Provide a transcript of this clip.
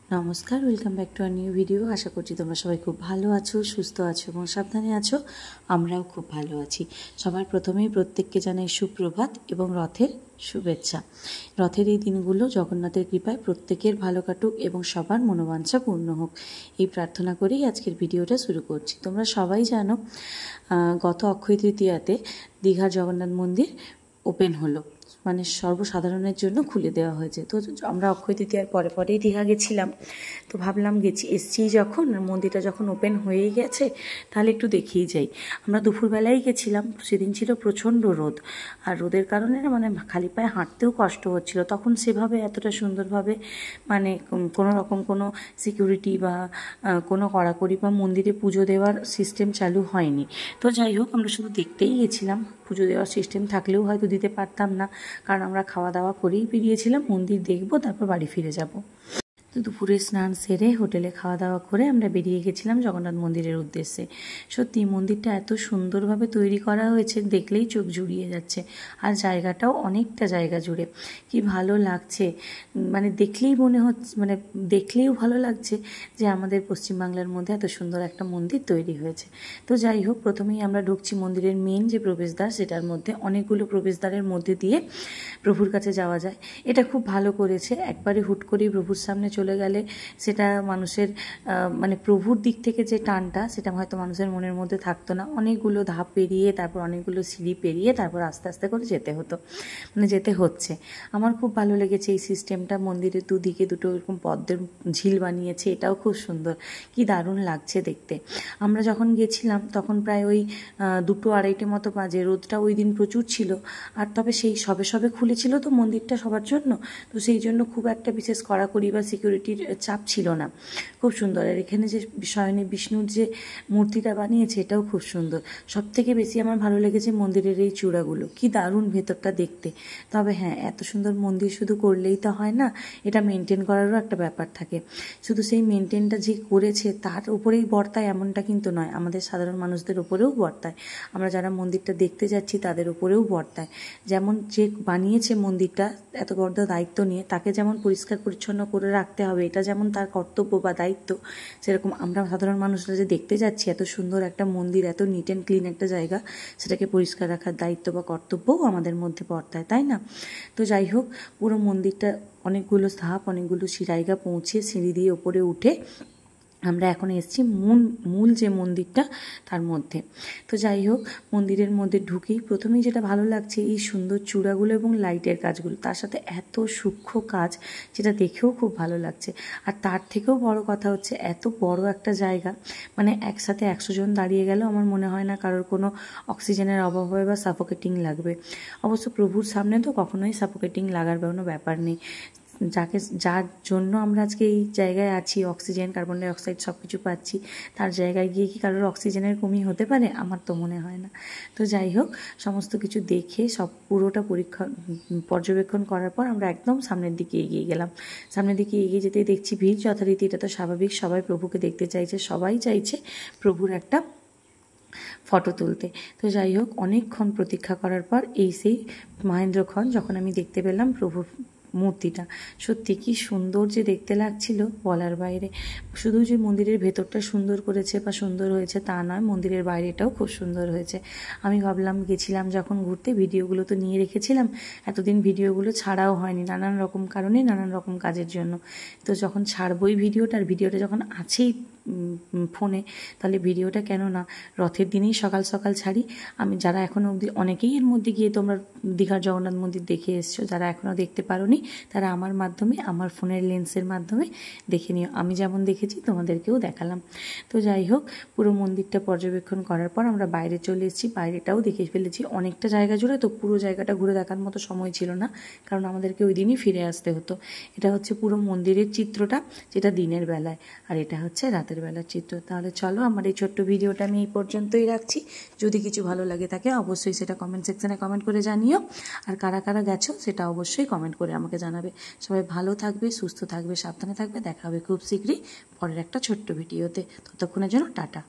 নমস্কার, welcome back to our new video. আশা করছি তোমরা সবাই খুব ভালো আছো, সুস্থ আছো এবং সাবধানে আছো। আমরাও খুব ভালো আছি। সবার প্রথমেই প্রত্যেককে জানাই সুপ্রভাত এবং রথের শুভেচ্ছা। রথের এই দিনগুলো জগন্নাথের কৃপায় প্রত্যেকের ভালো কাটুক এবং সবার মনোবাঞ্ছা পূর্ণ হোক, এই প্রার্থনা করেই আজকের ভিডিওটা শুরু করছি। তোমরা সবাই জানো, গত অক্ষয় তৃতীয়াতে দীঘার জগন্নাথ মন্দির ওপেন হলো, মানে সর্বসাধারণের জন্য খুলে দেওয়া হয়েছে। তো আমরা অক্ষয় তৃতীয়ার পরেই দীঘা গেছিলাম। তো ভাবলাম এসছি যখন, মন্দিরটা যখন ওপেন হয়েই গেছে তাহলে একটু দেখেই যাই। আমরা দুপুরবেলায় গেছিলাম, সেদিন ছিল প্রচণ্ড রোদ, আর রোদের কারণে মানে খালি পায়ে হাঁটতেও কষ্ট হচ্ছিল। তখন সেভাবে এতটা সুন্দরভাবে মানে কোনো রকম কোনো সিকিউরিটি বা কোনো কড়াকড়ি বা মন্দিরে পুজো দেওয়ার সিস্টেম চালু হয়নি। তো যাই হোক, আমরা শুধু দেখতেই গেছিলাম। পুজো দেওয়ার সিস্টেম থাকলেও হয়তো দিতে পারতাম না, কারণ আমরা খাওয়া দাওয়া করেই বেরিয়েছিলাম, মন্দির দেখবো তারপর বাড়ি ফিরে যাব। তো দুপুরে স্নান সেরে হোটেলে খাওয়া দাওয়া করে আমরা বেরিয়ে গেছিলাম জগন্নাথ মন্দিরের উদ্দেশ্যে। সত্যি মন্দিরটা এত সুন্দরভাবে তৈরি করা হয়েছে, দেখলেই চোখ জুড়িয়ে যাচ্ছে। আর জায়গাটাও অনেকটা জায়গা জুড়ে, কি ভালো লাগছে। মানে দেখলেই মনে হচ্ছে, মানে দেখলেও ভালো লাগছে যে আমাদের পশ্চিমবাংলার মধ্যে এত সুন্দর একটা মন্দির তৈরি হয়েছে। তো যাই হোক, প্রথমেই আমরা ঢুকছি মন্দিরের মেন যে প্রবেশদ্বার, সেটার মধ্যে অনেকগুলো প্রবেশদ্বারের মধ্যে দিয়ে প্রভুর কাছে যাওয়া যায়। এটা খুব ভালো করেছে। একবারে হুট করেই প্রভুর সামনে চলে গেলে সেটা মানুষের মানে প্রভুর দিক থেকে যে টানটা, সেটা হয়তো মানুষের মনের মধ্যে থাকতো না। অনেকগুলো ধাপ পেরিয়ে, তারপর অনেকগুলো সিঁড়ি পেরিয়ে, তারপর আস্তে আস্তে করে যেতে হতো, মানে যেতে হচ্ছে। আমার খুব ভালো লেগেছে এই সিস্টেমটা। মন্দিরের দুদিকে দুটো এরকম পদ্মের ঝিল বানিয়েছে, এটাও খুব সুন্দর, কি দারুণ লাগছে দেখতে। আমরা যখন গেছিলাম তখন প্রায় ওই 2-2-2:30 মতো বাজে। রোদটা ওই দিন প্রচুর ছিল, আর তবে সেই সবে খুলেছিল তো মন্দিরটা সবার জন্য, তো সেই জন্য খুব একটা বিশেষ কড়াকড়ি বা সিকিউরিটির চাপ ছিল না। খুব সুন্দর। আর এখানে যে স্বয়নী বিষ্ণুর যে মূর্তিটা বানিয়েছে, এটাও খুব সুন্দর। সব থেকে বেশি আমার ভালো লেগেছে মন্দিরের এই চূড়াগুলো, কি দারুণ ভেতরটা দেখতে। তবে হ্যাঁ, এত সুন্দর মন্দির শুধু করলেই তো হয় না, এটা মেনটেন করারও একটা ব্যাপার থাকে। শুধু সেই মেনটেনটা যে করেছে তার উপরেই বর্তায় এমনটা কিন্তু নয়, আমাদের সাধারণ মানুষদের উপরেও বর্তায়। আমরা যারা মন্দিরটা দেখতে যাচ্ছি তাদের উপরেও বর্তায়। যেমন যে বানিয়েছে মন্দিরটা এত বড় দায়িত্ব নিয়ে, তাকে যেমন পরিষ্কার পরিচ্ছন্ন করে রাখতে হবে, এটা যেমন তার কর্তব্য বা দায়িত্ব, সেরকম আমরা সাধারণ মানুষরা যে দেখতে যাচ্ছি এত সুন্দর একটা মন্দির, এত নিট অ্যান্ড ক্লিন একটা জায়গা, সেটাকে পরিষ্কার রাখার দায়িত্ব বা কর্তব্যও আমাদের মধ্যে বর্তায়, তাই না? তো যাই হোক, পুরো মন্দিরটা অনেকগুলো ধাপ, অনেকগুলো জায়গা পৌঁছে সিঁড়ি দিয়ে ওপরে উঠে আমরা এখন এসেছি মূল যে মন্দিরটা তার মধ্যে। তো যাই হোক, মন্দিরের মধ্যে ঢুকেই প্রথমেই যেটা ভালো লাগছে, এই সুন্দর চূড়াগুলো এবং লাইটের কাজগুলো, তার সাথে এত সূক্ষ্ম কাজ, যেটা দেখেও খুব ভালো লাগছে। আর তার থেকেও বড় কথা হচ্ছে, এত বড় একটা জায়গা, মানে একসাথে 100 জন দাঁড়িয়ে গেলেও আমার মনে হয় না কারোর কোনো অক্সিজেনের অভাব হবে বা সাফোকেটিং লাগবে। অবশ্য প্রভুর সামনে তো কখনোই সাফোকেটিং লাগার কোনো ব্যাপার নেই। যার জন্য আমরা আজকে এই জায়গায় আছি, অক্সিজেন, কার্বন ডাই অক্সাইড সব কিছু পাচ্ছি, তার জায়গায় গিয়ে কি কারোর অক্সিজেনের কমি হতে পারে? আমার তো মনে হয় না। তো যাই হোক, সমস্ত কিছু দেখে সব পুরোটা পর্যবেক্ষণ করার পর আমরা একদম সামনের দিকে এগিয়ে গেলাম। সামনের দিকে এগিয়ে যেতেই দেখছি ভিড় যথারীতি, এটা তো স্বাভাবিক, সবাই প্রভুকে দেখতে চাইছে, সবাই চাইছে প্রভুর একটা ফটো তুলতে। তো যাই হোক, অনেকক্ষণ প্রতীক্ষা করার পর সেই মহেন্দ্রক্ষণ যখন আমি দেখতে পেলাম প্রভুর মূর্তিটা, সত্যি কি সুন্দর যে দেখতে লাগছিল, বলার বাইরে। শুধু যে মন্দিরের ভেতরটা সুন্দর করেছে বা সুন্দর হয়েছে তা নয়, মন্দিরের বাইরেটাও খুব সুন্দর হয়েছে। আমি ভাবলাম, গেছিলাম যখন ঘুরতে, ভিডিওগুলো তো নিয়ে রেখেছিলাম, এতদিন ভিডিওগুলো ছাড়াও হয়নি নানান রকম কারণে, নানান রকম কাজের জন্য। তো যখন ছাড়বই ভিডিওটা যখন আছেই ফোনে, তাহলে ভিডিওটা কেন না রথের দিনেই সকাল সকাল ছাড়ি। আমি যারা এখনও অবধি, অনেকেই এর মধ্যে গিয়ে তোমরা দীঘার জগন্নাথ মন্দির দেখে এসছো, যারা এখনও দেখতে পারোনি তারা আমার মাধ্যমে, আমার ফোনের লেন্সের মাধ্যমে দেখে নিও। আমি যেমন দেখেছি তোমাদেরকেও দেখালাম। তো যাই হোক, পুরো মন্দিরটা পর্যবেক্ষণ করার পর আমরা বাইরে চলে এসেছি। বাইরেটাও দেখে ফেলেছি অনেকটা জায়গা জুড়ে, তো পুরো জায়গাটা ঘুরে দেখার মতো সময় ছিল না, কারণ আমাদেরকে ওই দিনই ফিরে আসতে হতো। এটা হচ্ছে পুরো মন্দিরের চিত্রটা, যেটা দিনের বেলায়, আর এটা হচ্ছে রাতের বেলার চিত্র। তাহলে চলো, আমার এই ছোট্ট ভিডিওটা আমি এই পর্যন্তই রাখছি। যদি কিছু ভালো লাগে থাকে অবশ্যই সেটা কমেন্ট সেকশানে কমেন্ট করে জানিও, আর কারা কারা গেছো সেটা অবশ্যই কমেন্ট করে আমাকে জানাবে। সবাই ভালো থাকবে, সুস্থ থাকবে, সাবধানে থাকবে। দেখা হবে খুব শীঘ্রই পরের একটা ছোট্ট ভিডিওতে। ততক্ষণের জন্য টাটা।